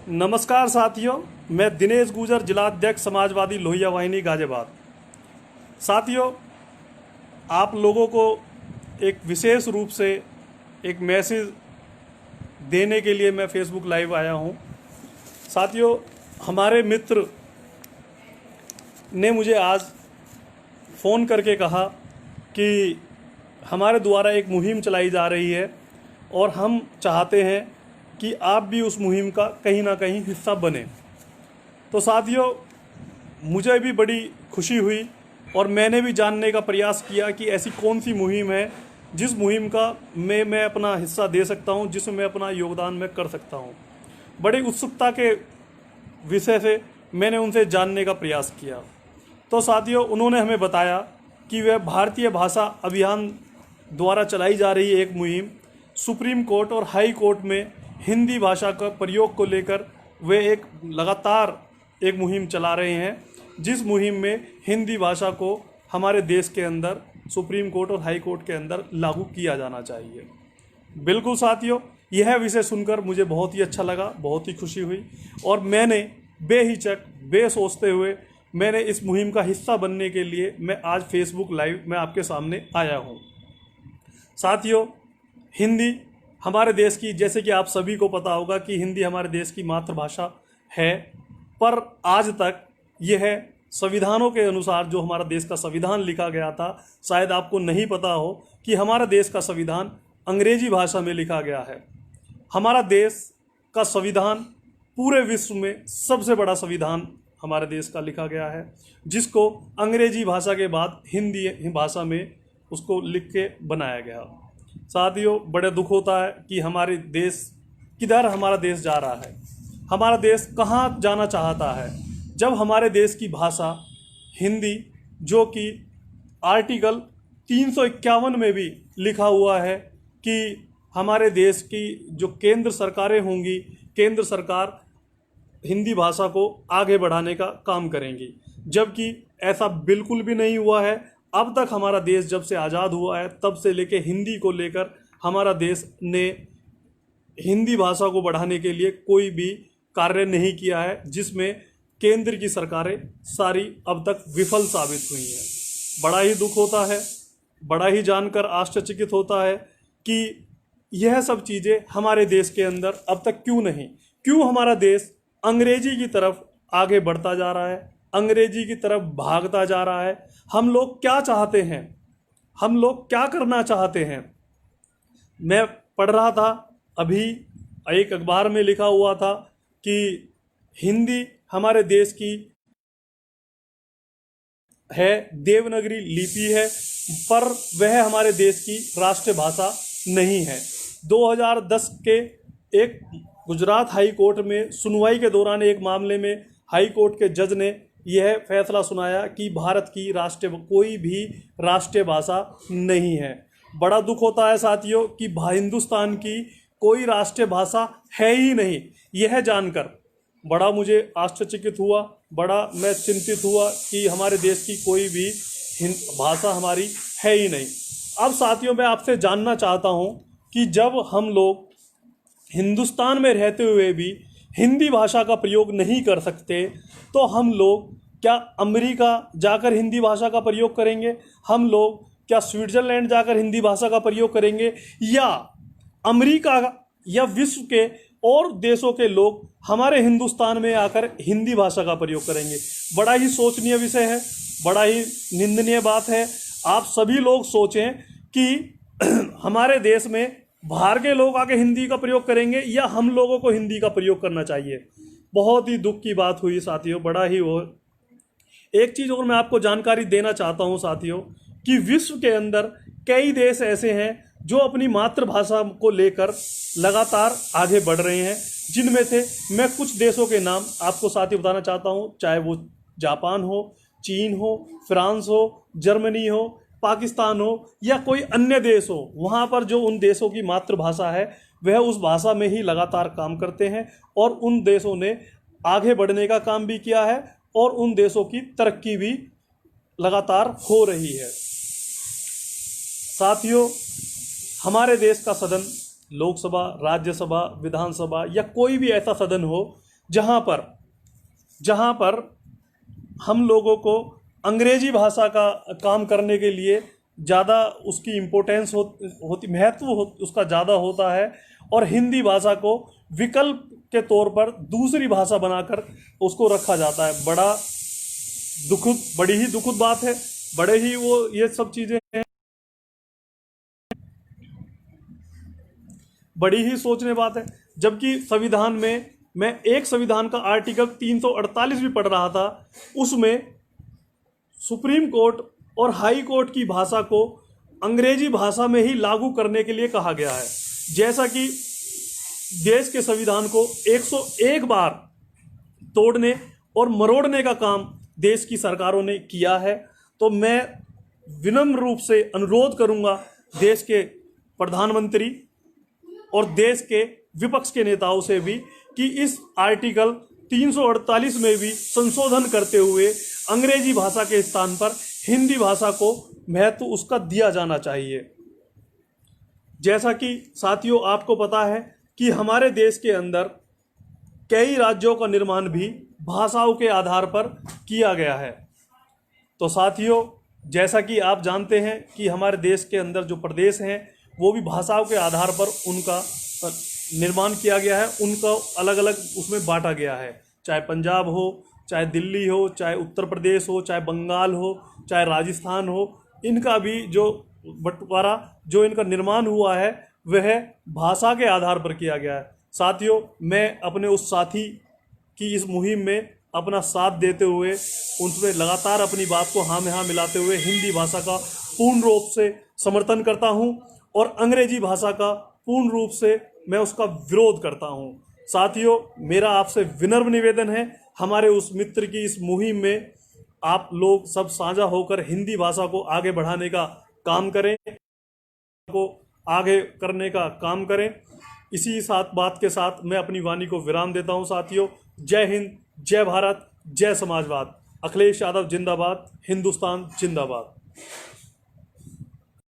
नमस्कार साथियों, मैं दिनेश गुजर, जिला अध्यक्ष समाजवादी लोहिया वाहिनी गाजियाबाद। साथियों, आप लोगों को एक विशेष रूप से एक मैसेज देने के लिए मैं फेसबुक लाइव आया हूं। साथियों, हमारे मित्र ने मुझे आज फ़ोन करके कहा कि हमारे द्वारा एक मुहिम चलाई जा रही है और हम चाहते हैं कि आप भी उस मुहिम का कहीं ना कहीं हिस्सा बने। तो साथियों, मुझे भी बड़ी खुशी हुई और मैंने भी जानने का प्रयास किया कि ऐसी कौन सी मुहिम है जिस मुहिम का मैं अपना हिस्सा दे सकता हूं, जिसमें मैं अपना योगदान मैं कर सकता हूं। बड़ी उत्सुकता के विषय से मैंने उनसे जानने का प्रयास किया। तो साथियों, उन्होंने हमें बताया कि वह भारतीय भाषा अभियान द्वारा चलाई जा रही एक मुहिम सुप्रीम कोर्ट और हाई कोर्ट में हिंदी भाषा का प्रयोग को लेकर वे एक लगातार एक मुहिम चला रहे हैं, जिस मुहिम में हिंदी भाषा को हमारे देश के अंदर सुप्रीम कोर्ट और हाई कोर्ट के अंदर लागू किया जाना चाहिए। बिल्कुल साथियों, यह विषय सुनकर मुझे बहुत ही अच्छा लगा, बहुत ही खुशी हुई और मैंने बेहिचक बेसोचते हुए मैंने इस मुहिम का हिस्सा बनने के लिए मैं आज फेसबुक लाइव में आपके सामने आया हूँ। साथियों, हिंदी हमारे देश की, जैसे कि आप सभी को पता होगा कि हिंदी हमारे देश की मातृभाषा है, पर आज तक यह संविधानों के अनुसार जो हमारा देश का संविधान लिखा गया था, शायद आपको नहीं पता हो कि हमारा देश का संविधान अंग्रेजी भाषा में लिखा गया है। हमारा देश का संविधान पूरे विश्व में सबसे बड़ा संविधान हमारे देश का लिखा गया है, जिसको अंग्रेजी भाषा के बाद हिंदी भाषा में उसको लिख के बनाया गया। साथियों, बड़े दुख होता है कि हमारे देश किधर हमारा देश जा रहा है, हमारा देश कहाँ जाना चाहता है, जब हमारे देश की भाषा हिंदी, जो कि आर्टिकल 351 में भी लिखा हुआ है कि हमारे देश की जो केंद्र सरकारें होंगी, केंद्र सरकार हिंदी भाषा को आगे बढ़ाने का काम करेंगी, जबकि ऐसा बिल्कुल भी नहीं हुआ है। अब तक हमारा देश जब से आज़ाद हुआ है तब से लेके हिंदी को लेकर हमारा देश ने हिंदी भाषा को बढ़ाने के लिए कोई भी कार्य नहीं किया है, जिसमें केंद्र की सरकारें सारी अब तक विफल साबित हुई हैं। बड़ा ही दुख होता है, बड़ा ही जानकर आश्चर्यचकित होता है कि यह सब चीज़ें हमारे देश के अंदर अब तक क्यों हमारा देश अंग्रेजी की तरफ आगे बढ़ता जा रहा है, अंग्रेजी की तरफ भागता जा रहा है। हम लोग क्या चाहते हैं, हम लोग क्या करना चाहते हैं। मैं पढ़ रहा था अभी, एक अखबार में लिखा हुआ था कि हिंदी हमारे देश की है, देवनागरी लिपि है, पर वह हमारे देश की राष्ट्रीय भाषा नहीं है। 2010 के एक गुजरात हाई कोर्ट में सुनवाई के दौरान एक मामले में हाई कोर्ट के जज ने यह फैसला सुनाया कि भारत की कोई भी राष्ट्रीय भाषा नहीं है। बड़ा दुख होता है साथियों कि हिंदुस्तान की कोई राष्ट्रीय भाषा है ही नहीं। यह जानकर बड़ा मुझे आश्चर्यचकित हुआ, बड़ा मैं चिंतित हुआ कि हमारे देश की कोई भी भाषा हमारी है ही नहीं। अब साथियों, मैं आपसे जानना चाहता हूं कि जब हम लोग हिंदुस्तान में रहते हुए भी हिंदी भाषा का प्रयोग नहीं कर सकते, तो हम लोग क्या अमेरिका जाकर हिंदी भाषा का प्रयोग करेंगे? हम लोग क्या स्विट्ज़रलैंड जाकर हिंदी भाषा का प्रयोग करेंगे? या अमेरिका या विश्व के और देशों के लोग हमारे हिंदुस्तान में आकर हिंदी भाषा का प्रयोग करेंगे? बड़ा ही शोचनीय विषय है, बड़ा ही निंदनीय बात है। आप सभी लोग सोचें कि हमारे देश में बाहर के लोग आके हिंदी का प्रयोग करेंगे या हम लोगों को हिंदी का प्रयोग करना चाहिए। बहुत ही दुख की बात हुई साथियों, बड़ा ही वो। एक चीज़ और मैं आपको जानकारी देना चाहता हूं साथियों कि विश्व के अंदर कई देश ऐसे हैं जो अपनी मातृभाषा को लेकर लगातार आगे बढ़ रहे हैं, जिनमें से मैं कुछ देशों के नाम आपको साथियों बताना चाहता हूं, चाहे वो जापान हो, चीन हो, फ्रांस हो, जर्मनी हो, पाकिस्तान हो या कोई अन्य देश हो। वहाँ पर जो उन देशों की मातृभाषा है वह उस भाषा में ही लगातार काम करते हैं और उन देशों ने आगे बढ़ने का काम भी किया है और उन देशों की तरक्की भी लगातार हो रही है। साथियों, हमारे देश का सदन, लोकसभा, राज्यसभा, विधानसभा या कोई भी ऐसा सदन हो जहाँ पर हम लोगों को अंग्रेजी भाषा का काम करने के लिए ज़्यादा उसकी इम्पोर्टेंस होती, उसका ज़्यादा होता है, और हिंदी भाषा को विकल्प के तौर पर दूसरी भाषा बनाकर उसको रखा जाता है। बड़ी ही दुखद बात है, बड़े ही वो ये सब चीज़ें हैं, बड़ी ही सोचने बात है। जबकि संविधान में, मैं एक संविधान का आर्टिकल 348 भी पढ़ रहा था, उसमें सुप्रीम कोर्ट और हाई कोर्ट की भाषा को अंग्रेजी भाषा में ही लागू करने के लिए कहा गया है। जैसा कि देश के संविधान को 101 बार तोड़ने और मरोड़ने का काम देश की सरकारों ने किया है, तो मैं विनम्र रूप से अनुरोध करूंगा देश के प्रधानमंत्री और देश के विपक्ष के नेताओं से भी कि इस आर्टिकल 348 में भी संशोधन करते हुए अंग्रेजी भाषा के स्थान पर हिंदी भाषा को महत्व उसका दिया जाना चाहिए। जैसा कि साथियों आपको पता है कि हमारे देश के अंदर कई राज्यों का निर्माण भी भाषाओं के आधार पर किया गया है। तो साथियों, जैसा कि आप जानते हैं कि हमारे देश के अंदर जो प्रदेश हैं वो भी भाषाओं के आधार पर उनका निर्माण किया गया है, उनको अलग अलग उसमें बांटा गया है। चाहे पंजाब हो, चाहे दिल्ली हो, चाहे उत्तर प्रदेश हो, चाहे बंगाल हो, चाहे राजस्थान हो, इनका भी जो बंटवारा, जो इनका निर्माण हुआ है वह भाषा के आधार पर किया गया है। साथियों, मैं अपने उस साथी की इस मुहिम में अपना साथ देते हुए उनमें लगातार अपनी बात को हाँ में हाँ मिलाते हुए हिंदी भाषा का पूर्ण रूप से समर्थन करता हूं और अंग्रेजी भाषा का पूर्ण रूप से मैं उसका विरोध करता हूं। साथियों, मेरा आपसे विनम्र निवेदन है, हमारे उस मित्र की इस मुहिम में आप लोग सब साझा होकर हिंदी भाषा को आगे बढ़ाने का काम करें, को आगे करने का काम करें। इसी बात के साथ मैं अपनी वाणी को विराम देता हूं। साथियों, जय हिंद, जय भारत, जय समाजवाद। अखिलेश यादव जिंदाबाद, हिंदुस्तान जिंदाबाद।